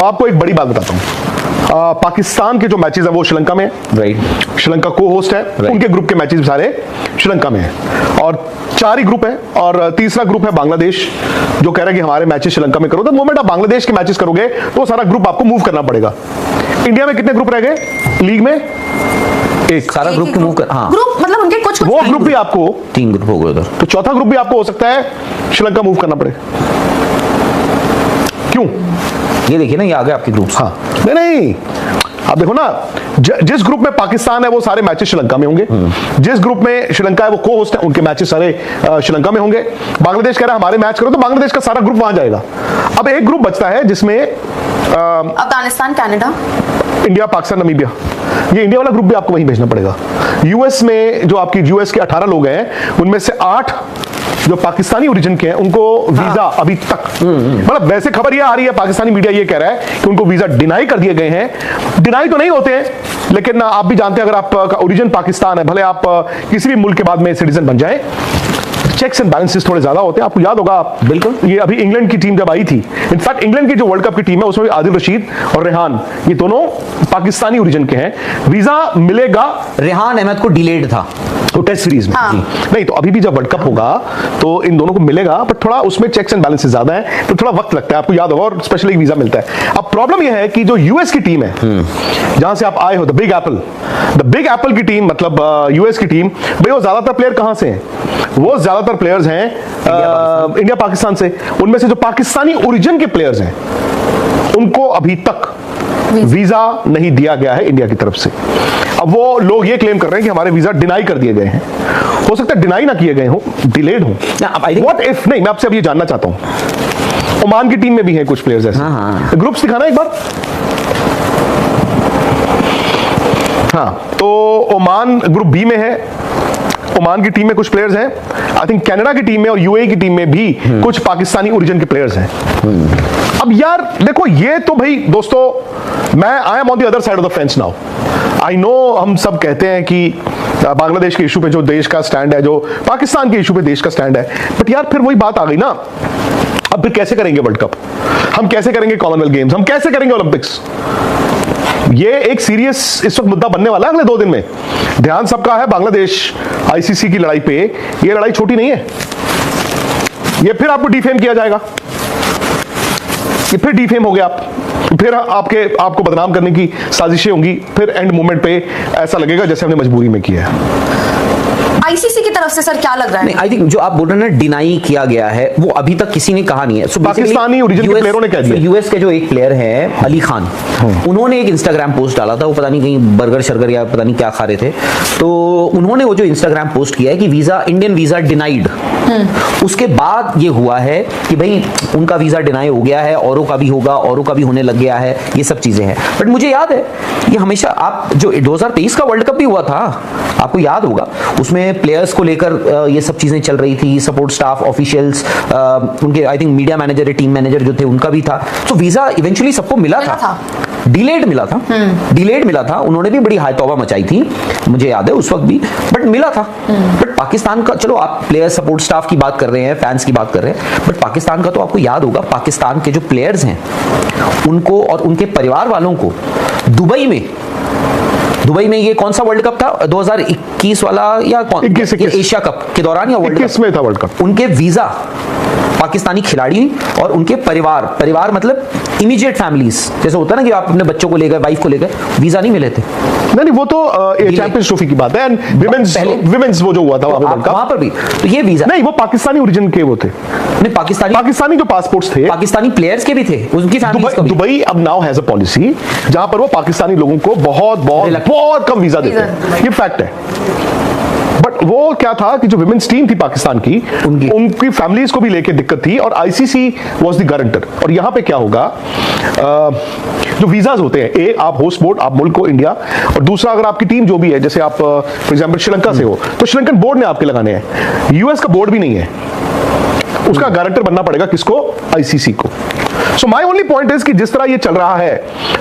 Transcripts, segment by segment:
आपको एक बड़ी बात बताता हूं, पाकिस्तान के जो मैचेस है वो श्रीलंका में है, राइट। श्रीलंका को होस्ट है, उनके ग्रुप के मैचेस सारे श्रीलंका में है और 4 ही ग्रुप है और तीसरा ग्रुप है बांग्लादेश जो कह रहा है कि हमारे मैचेस श्रीलंका में करो। तो मोमेंट आप बांग्लादेश के मैचेस करोगे तो सारा ग्रुप आपको मूव करना पड़ेगा। इंडिया में कितने ग्रुप रह गए लीग में? एक सारा ग्रुप मूव कर, हाँ ग्रुप मतलब उनके कुछ वो ग्रुप भी आपको 3 ग्रुप हो गए उधर, तो चौथा ग्रुप भी आपको हो सकता है श्रीलंका मूव करना पड़े। क्यों? ये देखिए ना, ये आ गए आपके ग्रुप। हाँ नहीं आप देखो ना, जिस ग्रुप में पाकिस्तान है वो सारे मैचेस श्रीलंका में होंगे, जिस ग्रुप में श्रीलंका है वो को होस्ट है उनके मैचेस सारे श्रीलंका में होंगे। बांग्लादेश कह रहा है हमारे मैच करो तो बांग्लादेश का सारा ग्रुप वहां जाएगा। अब एक ग्रुप बचता है जिसमें Afghanistan, Canada, India, Pakistan, Namibia. ये इंडिया वाला ग्रुप भी आपको वहीं भेजना पड़ेगा। यूएस में जो आपकी यूएस के 18 लोग हैं उनमें से 8 जो पाकिस्तानी ओरिजिन के हैं उनको वीजा अभी तक, मतलब वैसे खबर ये आ रही है, पाकिस्तानी मीडिया ये कह रहा है कि उनको वीजा डिनाई कर दिए गए हैं। डिनाई तो नहीं होते हैं लेकिन आप भी जानते हैं अगर आपका ओरिजिन पाकिस्तान है, भले आप किसी भी मुल्क के बाद में सिटीजन बन जाए, चेक्स एंड बैलेंसेस थोड़े ज्यादा होते हैं। आपको याद होगा, बिल्कुल, ये अभी इंग्लैंड की टीम जब आई थी, इनफैक्ट इंग्लैंड की जो वर्ल्ड कप की टीम है उसमें भी आदिल रशीद और रेहान ये दोनों पाकिस्तानी ओरिजिन के हैं। वीजा मिलेगा, रेहान अहमद को डिलेड था तो टेस्ट सीरीज में नहीं, तो अभी भी जब वर्ल्ड कप होगा तो इन दोनों को मिलेगा, पर थोड़ा उसमें चेक्स एंड बैलेंसेस ज्यादा है तो थोड़ा वक्त लगता है। आपको याद होगा, और स्पेशली वीजा मिलता है। अब प्रॉब्लम यह है कि जो यूएस की टीम है जहां से आप आए हो, द बिग एप्पल की टीम, मतलब यूएस की टीम, भाई वो ज्यादातर प्लेयर कहां से हैं? वो ज्यादातर प्लेयर्स हैं इंडिया पाकिस्तान से। उनमें से जो पाकिस्तानी ओरिजिन के प्लेयर्स हैं उनको अभी तक वीजा नहीं दिया गया है इंडिया की तरफ से। अब वो लोग ये क्लेम कर रहे हैं कि हमारे वीजा डिनाई कर दिए गए हैं। हो सकता है डिनाई ना किए गए हो, डिलेड हो। व्हाट इफ, नहीं मैं आपसे अब ये जानना चाहता हूं, ओमान की टीम में भी हैं कुछ प्लेयर्स ऐसे। ग्रुप्स दिखाना एक बार। हाँ, तो ओमान ग्रुप बी में है, ओमान की टीम में कुछ प्लेयर्स हैं। आई थिंक कनाडा की टीम में और यूएई की टीम में भी कुछ पाकिस्तानी ओरिजिन के प्लेयर्स हैं। अब यार देखो, ये तो भाई दोस्तों, मैं I am on the other side of the fence now. I know हम सब कहते हैं कि बांग्लादेश के इशू पे जो देश का स्टैंड है, जो पाकिस्तान के इशू पे देश का स्टैंड है, बट यार फिर वही बात आ गई ना, अब फिर कैसे करेंगे वर्ल्ड कप, हम कैसे करेंगे कॉमनवेल्थ गेम्स, हम कैसे करेंगे ओलंपिक्स? ये एक सीरियस इस वक्त मुद्दा बनने वाला है अगले 2 दिन में। ध्यान सबका है बांग्लादेश आईसीसी की लड़ाई पे। ये लड़ाई छोटी नहीं है, ये फिर आपको डिफेम किया जाएगा, ये फिर डिफेम हो गया आप, फिर आपको बदनाम करने की साजिशें होंगी, फिर एंड मोमेंट पे ऐसा लगेगा जैसे हमने मजबूरी में किया है। आईसीसी की तरफ से सर क्या लग रहा है? आई थिंक जो आप बोल रहे हैं ना, डिनाई किया गया है, वो अभी तक किसी ने कहा नहीं है। So पाकिस्तानी ओरिजिन के प्लेयरों ने कह दिया। यूएस के जो एक प्लेयर है अली खान, उन्होंने एक इंस्टाग्राम पोस्ट डाला था, वो पता नहीं कहीं बर्गर शर्गर या पता नहीं क्या खा रहे थे, तो उन्होंने वो जो इंस्टाग्राम पोस्ट किया है कि वीजा, इंडियन वीजा डिनाइड। उसके बाद ये हुआ है कि भाई उनका वीजा डिनाई हो गया है, औरों का भी होगा, औरों का भी होने लग गया है, ये सब चीजें हैं। बट मुझे याद है ये हमेशा, आप जो 2023 का वर्ल्ड कप भी हुआ था, आपको याद होगा, उसमें प्लेयर्स को लेकर ये सब चीजें चल रही थी, सपोर्ट स्टाफ, ऑफिशियल्स, उनके I think media manager, team manager जो थे उनका भी था। तो वीजा इवेंचुअली सबको मिला था, डिलेड मिला था, डिलेड मिला था। उन्होंने भी बड़ी हाई तौबा मचाई थी, मुझे याद है उस वक्त भी, बट मिला था। बट पाकिस्तान का, चलो आप प्लेयर सपोर्ट स्टाफ की बात कर रहे हैं, फैंस की बात कर रहे हैं, बट पाकिस्तान का तो आपको याद होगा, पाकिस्तान के जो प्लेयर्स हैं उनको और उनके परिवार वालों को दुबई में ये कौन सा वर्ल्ड कप था, 2021 वाला या कौन, 21 एशिया कप के दौरान या वर्ल्ड कप में था वर्ल्ड कप, उनके वीजा पाकिस्तानी खिलाड़ी और उनके परिवार मतलब इमीडिएट फैमिलीज, जैसे होता है ना कि आप अपने बच्चों को लेकर, वाइफ को लेकर, वीजा नहीं मिले थे। नहीं वो तो चैंपियंस ट्रॉफी की बात है, एंड विमेंस वो जो हुआ था वहां पर भी, तो ये वीजा नहीं, वो पाकिस्तानी ओरिजिन के वो थे, नहीं पाकिस्तानी जो पासपोर्ट्स थे, पाकिस्तानी प्लेयर्स के भी थे, उनकी फैमिलीज को भी। दुबई अब नाउ हैज अ पॉलिसी जहां पर वो पाकिस्तानी लोगों को बहुत कम वीजा देते हैं, ये फैक्ट है। बट वो क्या था कि जो विमेंस टीम थी पाकिस्तान की, उनकी फैमिलीज को भी लेके दिक्कत थी और आईसीसी वाज द गारंटर। और यहां पे क्या होगा, जो वीजाज होते हैं, एक आप होस्ट बोर्ड, आप मुल्क को इंडिया, और दूसरा अगर आपकी टीम जो भी है, जैसे आप फॉर एग्जांपल श्रीलंका से हो तो श्रीलंकन बोर्ड ने आपके लगाने हैं। यूएस का बोर्ड भी नहीं है, उसका गारंटर बनना पड़ेगा किसको? आईसीसी को। So my only point is कि जिस तरह ये चल रहा है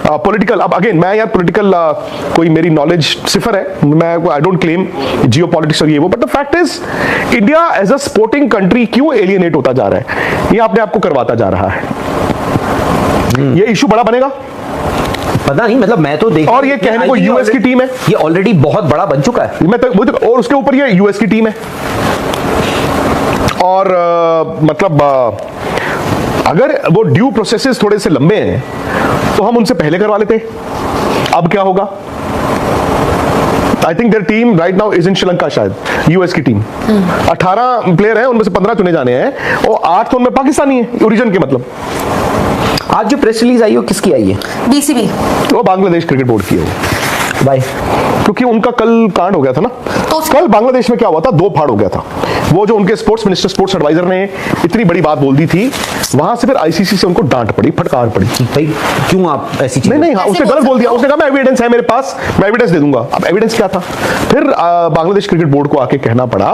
पॉलिटिकल, अब अगेन मैं यार पॉलिटिकल कोई मेरी नॉलेज सिफर है, मैं I don't claim geopolitics और ये वो, but the fact is India as a sporting country क्यों एलियनेट होता जा रहा है, ये अपने आप को करवाता जा रहा है। है। ये इशू बड़ा बनेगा पता नहीं, मतलब मैं तो देख, और ये कहने को यूएस की टीम है, ये ऑलरेडी बहुत बड़ा बन चुका है। मैं तो और उसके ऊपर ये यूएस की टीम है और मतलब अगर वो ड्यू प्रोसेसेस थोड़े से लंबे हैं तो हम उनसे पहले करवा लेते। अब क्या होगा? I think their team right now is in Sri Lanka, शायद यूएस की टीम 18 प्लेयर हैं, उनमें से 15 चुने जाने हैं और 8 तो उनमें पाकिस्तानी है ओरिजिन के। मतलब आज जो प्रेस रिलीज आई है वो किसकी आई है? बीसीबी। वो बांग्लादेश क्रिकेट बोर्ड की है भाई, क्योंकि उनका कल कांड हो गया था ना। तो कल बांग्लादेश में क्या हुआ था, 2 फाड़ हो गया था। वो जो उनके स्पोर्ट्स मिनिस्टर, स्पोर्ट्स एडवाइजर ने इतनी बड़ी बात बोल दी थी, वहां से फिर आईसीसी से उनको डांट पड़ी, फटकार पड़ी। भाई क्यों आप ऐसी चीजें? नहीं, हाँ, कैसे उसने बोल गलत बोल दिया। सकते हो? उसने कहा मैं एविडेंस है मेरे पास, मैं एविडेंस दे दूंगा। अब एविडेंस क्या था? फिर बांग्लादेश क्रिकेट बोर्ड को आके कहना पड़ा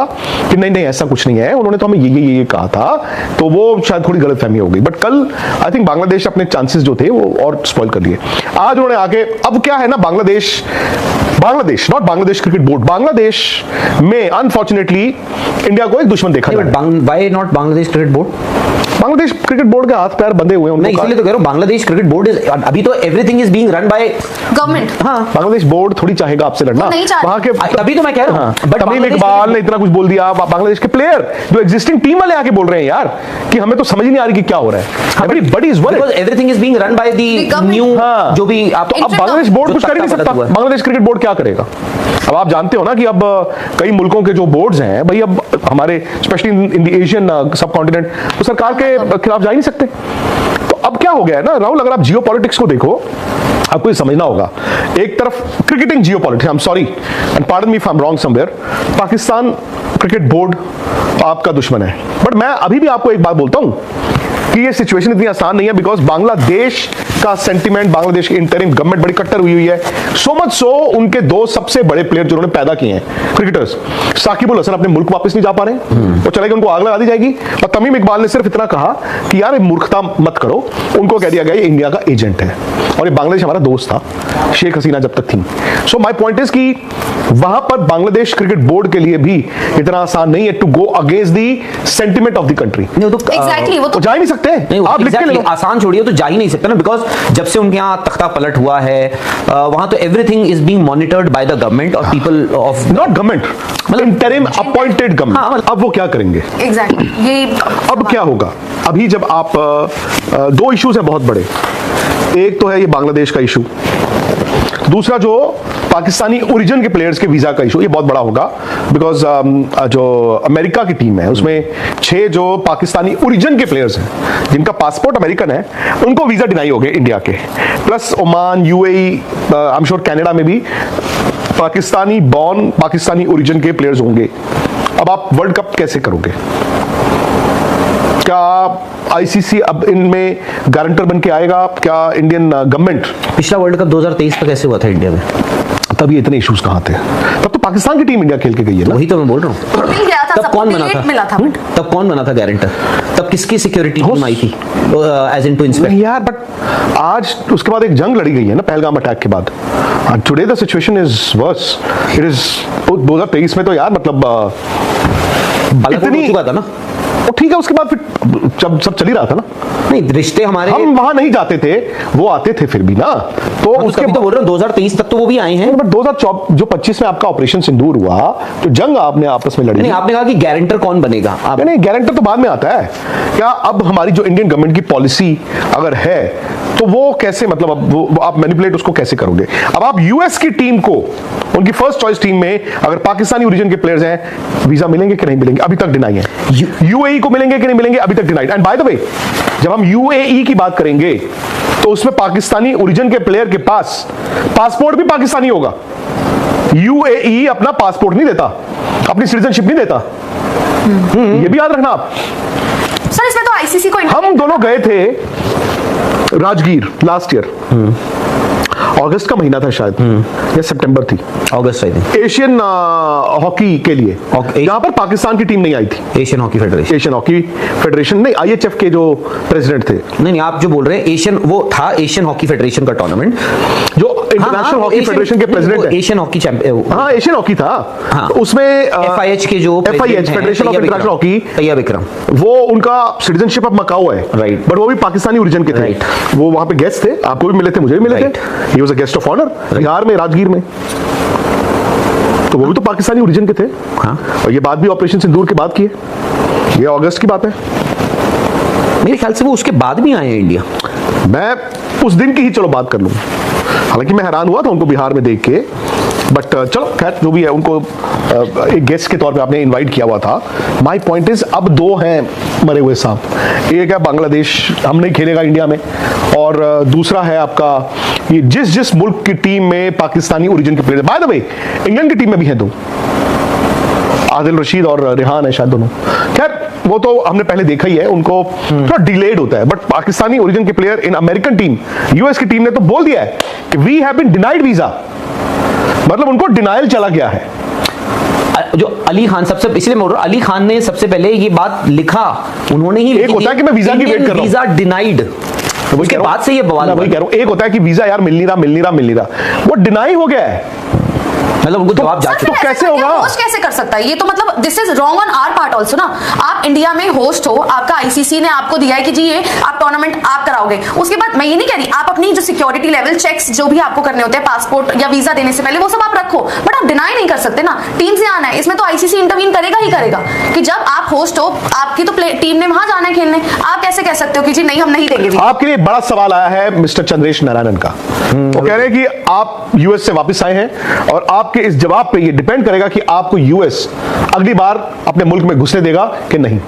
कि नहीं ऐसा कुछ नहीं है, उन्होंने तो हमें ये कहा था। तो वो शायद थोड़ी गलतफहमी हो गई। बट कल आई थिंक बांग्लादेश अपने चांसेस जो थे वो और स्पॉइल कर लिए। आज उन्होंने आके, अब क्या है ना, Bangladesh not Bangladesh cricket board, Bangladesh में अनफॉर्चुनेटली इंडिया को एक दुश्मन देखा जाए। Why not Bangladesh cricket board? Bangladesh cricket board के हाथ पैर बंधे हुए हैं नहीं, उनको। इसलिए तो कह रहा हूं बांग्लादेश क्रिकेट बोर्ड इज, अभी तो everything is being run by government. हाँ, बांग्लादेश बोर्ड थोड़ी चाहेगा आपसे लड़ना। वो नहीं चाहता। वहां के तभी तो मैं कह रहा हूं। बट तमीम इकबाल ने इतना कुछ बोल दिया। बांग्लादेश के प्लेयर जो एग्जिस्टिंग टीम वाले आके बोल रहे हैं यार कि हमें तो समझ ही नहीं आ रही कि क्या हो रहा है। Everybody is worried, because everything is being run by the government। New, हाँ। जो भी आप तो अब बांग्लादेश बोर्ड कुछ कर ही नहीं सकता। हुआ है। बांग्लादेश क्रिकेट बोर्ड क्या करेगा? अब आप जानते हो ना कि अब कई मुल्कों के जो बोर्ड्स हैं भाई, अब हमारे स्पेशली इन द एशियन सब कॉन्टिनेंट, वो सरकार के खिलाफ जा ही नहीं सकते। तो अब क्या हो गया है ना राहुल, अगर आप जियो पॉलिटिक्स को देखो, आपको ये समझना होगा। एक तरफ cricketing Jio politics, I am sorry and pardon me if I am wrong somewhere, Pakistan cricket board आपका दुश्मन है। बट मैं अभी भी आपको एक बात बोलता हूं कि ये सिचुएशन इतनी आसान नहीं है, बिकॉज बांग्लादेश का सेंटीमेंट, बांग्लादेश की इंटरिम गवर्नमेंट बड़ी कट्टर हुई है। सो मच सो उनके 2 सबसे बड़े प्लेयर जो उन्होंने पैदा किए हैं क्रिकेटर्स, साकिब अल हसन अपने मुल्क वापस नहीं जा पा रहे, वो चले गए, उनको आग लगा दी जाएगी। और तमीम इकबाल ने सिर्फ इतना कहा कि यार ये मूर्खता मत करो, उनको कह दिया गया ये इंडिया का एजेंट है और ये बांग्लादेश हमारा दोस्त था शेख हसीना जब तक थी। सो माय पॉइंट इज कि वहां पर बांग्लादेश क्रिकेट बोर्ड के लिए भी इतना आसान नहीं है to go against the sentiment of the country. नहीं, वो तो एग्जैक्टली, वो तो तो जा ही नहीं सकते। आप लिख के ले लो। आसान छोड़िए, तो जा ही नहीं सकता ना, बिकॉज जब से उनके यहाँ तख्ता पलट हुआ है, वहां तो everything is being monitored by the government और people of, not government, interim appointed government. अब वो क्या करेंगे? एग्जैक्टली ये अब क्या होगा? अभी जब आप 2 इश्यूज हैं बहुत बड़े। एक तो है ये बांग्लादेश का इशू, दूसरा जो पाकिस्तानी ओरिजिन के प्लेयर्स के वीजा का इशू, ये बहुत बड़ा होगा। बिकॉज जो अमेरिका की टीम है उसमें 6 जो पाकिस्तानी ओरिजिन के प्लेयर्स हैं जिनका पासपोर्ट अमेरिकन है, उनको वीजा डिनाई हो गए इंडिया के। Plus Oman, UAE, I am sure Canada में भी पाकिस्तानी बॉर्न, पाकिस्तानी ओरिजिन के प्लेयर्स होंगे। अब आप वर्ल्ड कप कैसे करोगे? क्या आईसीसी अब इनमें गारंटर बन के आएगा? क्या इंडियन गवर्नमेंट? पिछला वर्ल्ड कप 2023 में कैसे हुआ था इंडिया में? तब ये इतने इश्यूज कहां थे? तब तो पाकिस्तान की टीम इंडिया खेल के गई है ना। वही तो मैं बोल रहा हूँ। मिल गया था, तब सबको कौन बना delete था? मिला था। तब कौन बना था गारंटर? तब किसकी सिक्योरिटी टीम आई थी एज इन टू इंस्पेक्ट? नहीं यार, बट आज उसके बाद एक जंग लड़ी गई है ना पहलगाम अटैक के बाद। Today the situation is worse. It is 2023 में तो यार मतलब बालाकोट हो चुका था ना। वो ठीक है, उसके बाद फिर जब सब चल ही रहा था ना। नहीं, रिश्ते हमारे, हम वहां नहीं जाते थे, वो आते थे फिर भी ना। तो उसके उसके तो बोल रहा हूँ 2023 तक तो वो भी आए हैं। बट 2025 में आपका ऑपरेशन सिंदूर हुआ, जो जंग आपने आपस में लड़ी। नहीं, आपने कहा कि गारंटर कौन बनेगा? आप नहीं, गारंटर तो बाद में आता है। क्या अब हमारी जो इंडियन गवर्नमेंट की पॉलिसी अगर है तो वो कैसे, मतलब अब वो आप मैनिपुलेट उसको कैसे करोगे? अब आप यूएस की टीम को, उनकी फर्स्ट चॉइस टीम में अगर पाकिस्तानी ओरिजिन के प्लेयर्स हैं, वीजा मिलेंगे कि नहीं मिलेंगे? अभी तक डिनाई है। यूएई को मिलेंगे कि नहीं मिलेंगे? अभी तक denied. And by the way, जब हम यूएई की बात करेंगे तो उसमें पाकिस्तानी ओरिजिन के प्लेयर के पास पासपोर्ट भी पाकिस्तानी होगा। यूएई अपना पासपोर्ट नहीं देता, अपनी सिटीजनशिप नहीं देता। ये भी याद रखना आप। सर इसमें तो आईसीसी को हम दोनों गए थे राजगीर लास्ट ईयर, अगस्त का महीना था शायद, या सितंबर थी, अगस्त आई थिंक। एशियन हॉकी के लिए, Okay. यहाँ पर पाकिस्तान की टीम नहीं आई थी। Asian hockey federation, Asian hockey federation नहीं, IHF के जो प्रेसिडेंट थे, नहीं आप जो बोल रहे हैं एशियन, वो था एशियन हॉकी फेडरेशन का टूर्नामेंट, जो इंटरनेशनल हॉकी फेडरेशन के प्रेसिडेंट है। एशियन हॉकी चैंपियन, हाँ एशियन हॉकी था। हाँ। तो उसमें FIH के जो FIH federation of international hockey, Tayyab Ikram, वो उनका सिटीजनशिप ऑफ मकाओ है, Right. बट वो भी पाकिस्तानी ओरिजिन के थे। Right. वो वहां पे गेस्ट थे, आपको भी मिले थे, मुझे भी मिले Right. थे। He was a guest of honour Bihar में, राजगीर में, तो वो भी तो पाकिस्तानी ओरिजिन के थे। हाँ। और ये बात भी ऑपरेशन सिंदूर के बाद की है, ये अगस्त की बात है। मेरे ख्याल से वो उसके बाद भी आए हैं इंडिया। मैं उस दिन की ही चलो बात कर लूँ, हालांकि मैं हैरान हुआ था उनको बिहार में देख के, बट चलो खैर जो भी है, उनको एक गेस्ट के तौर पे आपने इनवाइट किया हुआ था। माय पॉइंट इज, अब दो हैं मरे हुए सांप, एक है बांग्लादेश, हम नहीं खेलेगा इंडिया में, और दूसरा है आपका ये जिस मुल्क की टीम में पाकिस्तानी ओरिजिन के player, by the way England की टीम में भी हैं दो, आदिल रशीद और रेहान है शायद दोनों। खैर वो तो हमने पहले देखा ही है, उनको थोड़ा डिलेड होता है, बट पाकिस्तानी ओरिजिन के player in American team, US की टीम ने तो बोल दिया है कि we have been denied visa, मतलब उनको डिनायल चला गया है। जो अली खान सबसे, इसलिए मैं बोल रहा हूं, अली खान ने सबसे पहले ये बात लिखा, उन्होंने ही एक होता है कि मैं वीजा की वेट कर रहा हूं, वीजा डिनाइड, उसके बाद से ये बवाल, वही कह रहा हूं, एक होता है कि वीजा यार मिल नहीं रहा, वो डिनाई हो गया है, मतलब उनको जवाब जा सर, चुका। फिर कैसे ऐसे होगा? होस्ट कैसे कर सकता है ये? तो मतलब this is wrong on our part also ना। आप इंडिया में होस्ट हो, आपका ICC ने आपको दिया है कि जी ये आप टूर्नामेंट आप कराओगे, उसके बाद मैं ये नहीं कह रही, आप अपनी जो सिक्योरिटी लेवल चेक्स जो भी आपको करने होते हैं पासपोर्ट या वीजा देने से पहले, वो सब आप रखो, बट आप डिनाई नहीं कर सकते ना। टीम से आना है, इसमें तो ICC इंटरवीन करेगा ही करेगा कि जब आप होस्ट हो, आपकी तो टीम ने वहां जाना है खेलने, आप कैसे कह सकते हो कि जी नहीं हम नहीं देंगे वीजा? आपके लिए बड़ा सवाल आया है मिस्टर चंद्रेश नारायणन का, वो कह रहे हैं कि आप यूएस से वापस आए हैं, और आपके इस जवाब पे ये डिपेंड करेगा कि आपको यूएस अगली बार अपने मुल्क में घुसने देगा कि नहीं।